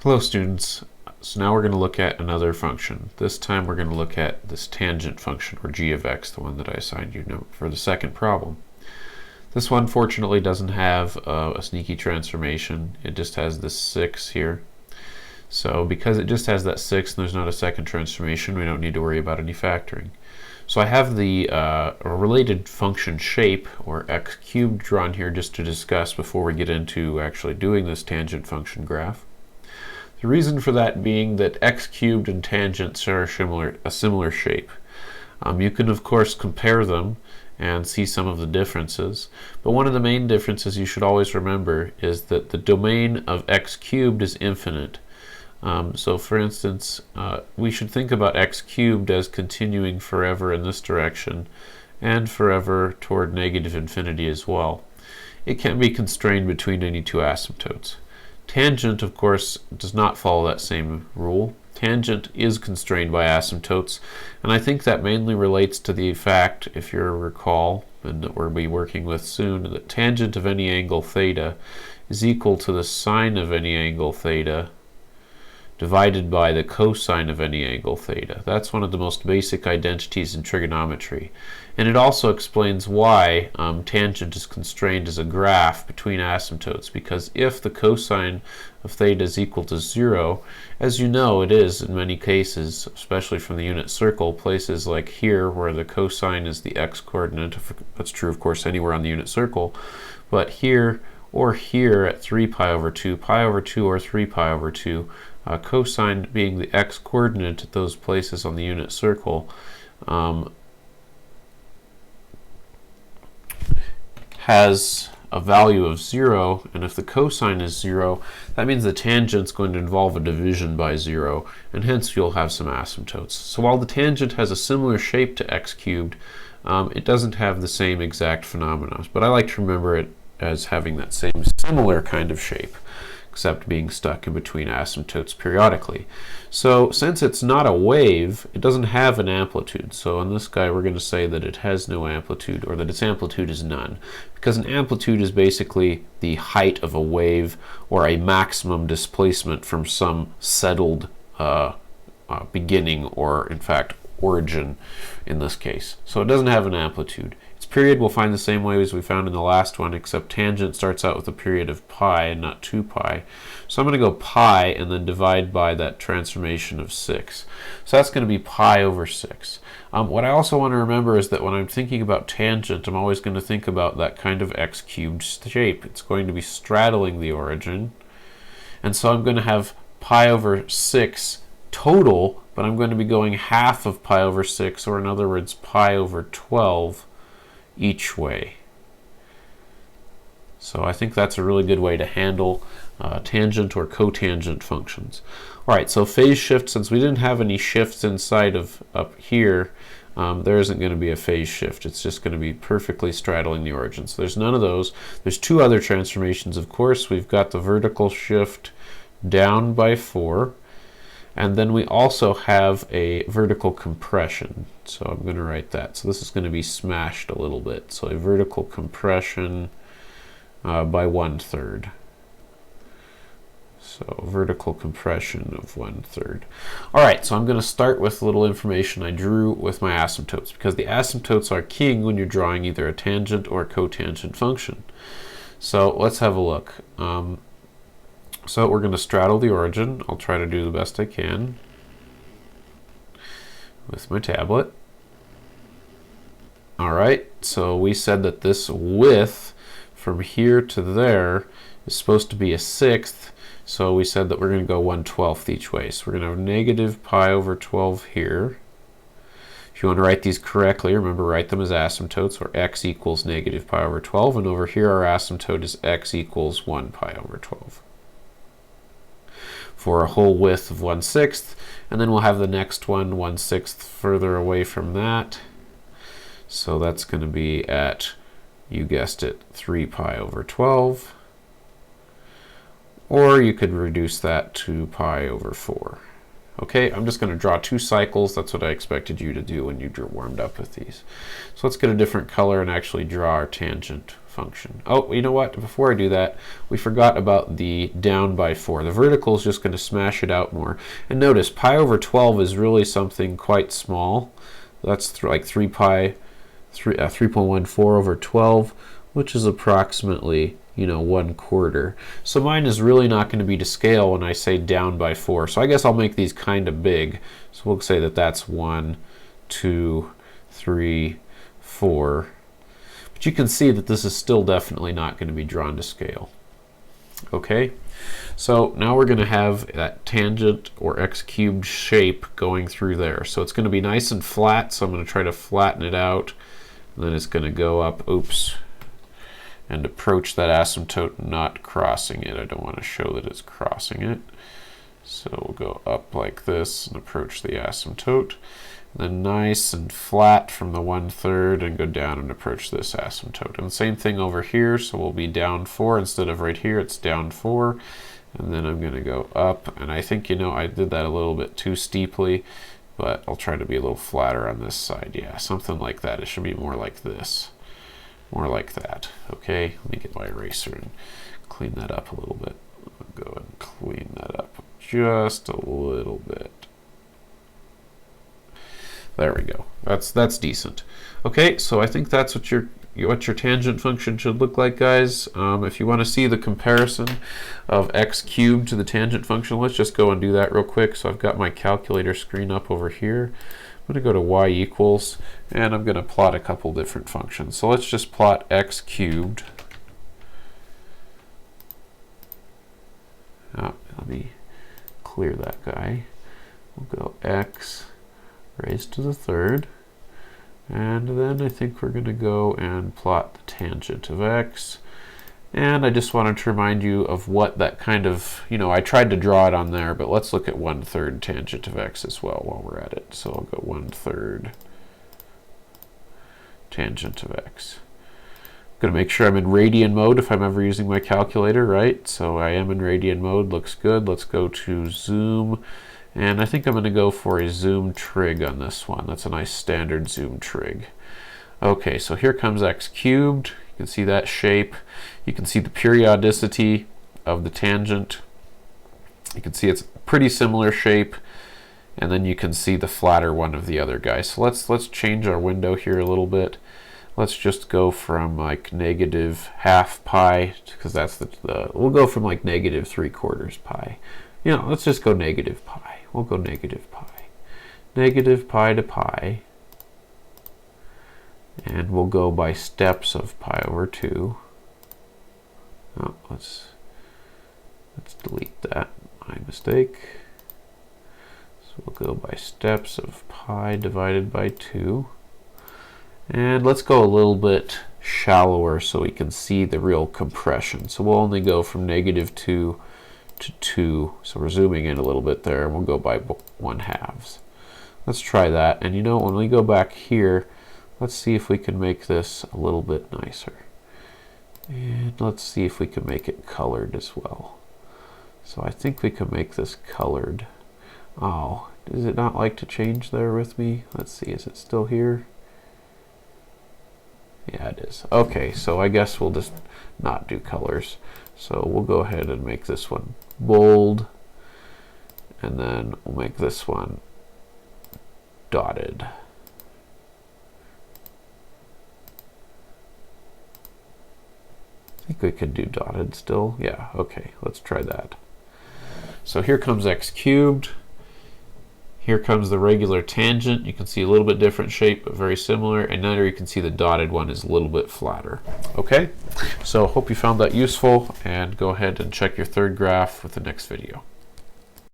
Hello students. So now we're going to look at another function. This time we're going to look at this tangent function, or g of x, the one that I assigned you for the second problem. This one fortunately doesn't have a sneaky transformation. It just has this 6 here. So because it just has that 6 and there's not a second transformation, we don't need to worry about any factoring. So I have the related function shape, or x cubed, drawn here just to discuss before we get into actually doing this tangent function graph. The reason for that being that x cubed and tangents are a similar shape. You can of course compare them and see some of the differences, but one of the main differences you should always remember is that the domain of x cubed is infinite. So for instance, we should think about x cubed as continuing forever in this direction and forever toward negative infinity as well. It can be constrained between any two asymptotes. Tangent, of course, does not follow that same rule. Tangent is constrained by asymptotes, and I think that mainly relates to the fact, if you recall, and that we'll be working with soon, that tangent of any angle theta is equal to the sine of any angle theta divided by the cosine of any angle theta. That's one of the most basic identities in trigonometry. And it also explains why tangent is constrained as a graph between asymptotes, because if the cosine of theta is equal to 0, as you know it is in many cases, especially from the unit circle, places like here where the cosine is the x-coordinate, that's true of course anywhere on the unit circle, but here or here at 3 pi over 2, pi over 2 or 3 pi over 2, cosine being the x-coordinate at those places on the unit circle, has a value of 0, and if the cosine is 0, that means the tangent's going to involve a division by 0, and hence you'll have some asymptotes. So while the tangent has a similar shape to x cubed, it doesn't have the same exact phenomena, but I like to remember it as having that same similar kind of shape, except being stuck in between asymptotes periodically. So since it's not a wave, it doesn't have an amplitude. So on this guy we're going to say that it has no amplitude, or that its amplitude is none, because an amplitude is basically the height of a wave, or a maximum displacement from some settled beginning, or in fact origin in this case. So it doesn't have an amplitude. Its period we'll find the same way as we found in the last one, except tangent starts out with a period of pi and not 2 pi. So I'm going to go pi and then divide by that transformation of 6. So that's going to be pi over 6. What I also want to remember is that when I'm thinking about tangent, I'm always going to think about that kind of x cubed shape. It's going to be straddling the origin, and so I'm going to have pi over 6 total, but I'm going to be going half of pi over 6, or in other words pi over 12 each way. So I think that's a really good way to handle tangent or cotangent functions. Alright, so phase shift, since we didn't have any shifts inside of up here, there isn't going to be a phase shift. It's just going to be perfectly straddling the origin. So there's none of those. There's two other transformations, of course. We've got the vertical shift down by 4, and then we also have a vertical compression. So I'm going to write that. So this is going to be smashed a little bit. So a vertical compression by 1/3. So vertical compression of 1/3. Alright, so I'm going to start with a little information I drew with my asymptotes, because the asymptotes are king when you're drawing either a tangent or a cotangent function. So let's have a look. So we're going to straddle the origin. I'll try to do the best I can with my tablet. Alright, so we said that this width from here to there is supposed to be a 1/6, so we said that we're going to go 1/12 each way. So we're going to have negative pi over 12 here. If you want to write these correctly, remember, write them as asymptotes, where x equals negative pi over 12, and over here our asymptote is x equals 1 pi over 12. For a whole width of 1/6, and then we'll have the next one 1/6 further away from that. So that's going to be at, you guessed it, 3 pi over 12. Or you could reduce that to pi over 4. Okay, I'm just going to draw 2 cycles. That's what I expected you to do when you warmed up with these. So let's get a different color and actually draw our tangent function. Oh, you know what? Before I do that, we forgot about the down by 4. The vertical is just going to smash it out more. And notice, pi over 12 is really something quite small. That's like 3.14 over 12, which is approximately, 1/4. So mine is really not going to be to scale when I say down by 4. So I guess I'll make these kind of big. So we'll say that that's 1, 2, 3, 4. But you can see that this is still definitely not going to be drawn to scale. Okay, so now we're going to have that tangent or x cubed shape going through there. So it's going to be nice and flat, so I'm going to try to flatten it out. And then it's going to go up, oops, and approach that asymptote, not crossing it. I don't want to show that it's crossing it. So we'll go up like this and approach the asymptote. Then nice and flat from the 1/3 and go down and approach this asymptote. And the same thing over here, so we'll be down 4 instead of right here, it's down 4. And then I'm going to go up, and I think, I did that a little bit too steeply, but I'll try to be a little flatter on this side. Yeah, something like that. It should be more like this. More like that. Okay, let me get my eraser and clean that up a little bit. I'll go and clean that up just a little bit. There we go. That's decent. Okay, so I think that's what your tangent function should look like, guys. If you want to see the comparison of x cubed to the tangent function, let's just go and do that real quick. So I've got my calculator screen up over here. I'm going to go to y equals, and I'm going to plot a couple different functions. So let's just plot x cubed. Let me clear that guy. We'll go x raised to the 3rd. And then I think we're going to go and plot the tangent of x. And I just wanted to remind you of what that kind of, I tried to draw it on there, but let's look at 1/3 tangent of x as well while we're at it. So I'll go 1/3 tangent of x. I'm going to make sure I'm in radian mode if I'm ever using my calculator, right? So I am in radian mode, looks good. Let's go to zoom. And I think I'm going to go for a zoom trig on this one. That's a nice standard zoom trig. Okay, so here comes x cubed. You can see that shape. You can see the periodicity of the tangent. You can see it's a pretty similar shape. And then you can see the flatter one of the other guy. So let's change our window here a little bit. Let's just go from like -½ pi, because that's we'll go from like -3/4 pi. Let's just go -pi. We'll go -pi. -pi to pi. And we'll go by steps of pi over 2. Oh, let's delete that. My mistake. So we'll go by steps of pi divided by 2. And let's go a little bit shallower so we can see the real compression. So we'll only go from -2 to 2. So we're zooming in a little bit there, and we'll go by 1/2. Let's try that. And when we go back here, let's see if we can make this a little bit nicer. And let's see if we can make it colored as well. So I think we can make this colored. Oh, does it not like to change there with me? Let's see, is it still here? Yeah, it is. Okay, so I guess we'll just not do colors. So we'll go ahead and make this one bold. And then we'll make this one dotted. I think we could do dotted still. Yeah, okay, let's try that. So here comes x cubed. Here comes the regular tangent. You can see a little bit different shape, but very similar. And now you can see the dotted one is a little bit flatter. Okay, so hope you found that useful, and go ahead and check your 3rd graph with the next video.